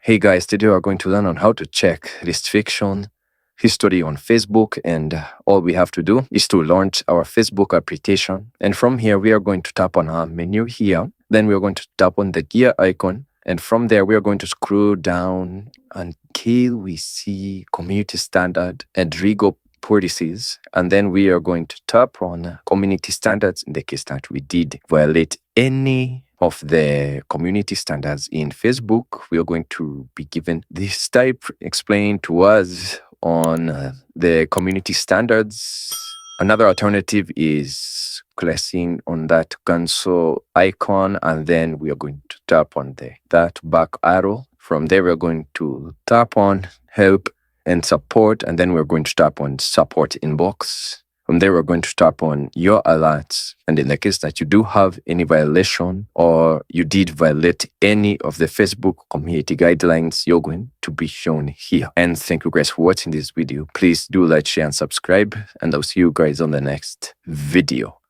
Hey guys, today we're going to learn on how to check restriction history on Facebook, and all we have to do is to launch our Facebook application. And from here, we are going to tap on our menu here. Then we are going to tap on the gear icon. And from there, we are going to scroll down until we see community standard and legal policies. And then we are going to tap on community standards in the case that we did violate any of the community standards in Facebook. We are going to be given this type explained to us on the community standards. Another alternative is pressing on that cancel icon, and then we are going to tap on that back arrow. From there, we're going to tap on help and support, and then we're going to tap on support inbox. From there, we're going to tap on your alerts. And in the case that you do have any violation or you did violate any of the Facebook community guidelines, you're going to be shown here. And thank you guys for watching this video. Please do like, share, and subscribe. And I'll see you guys on the next video.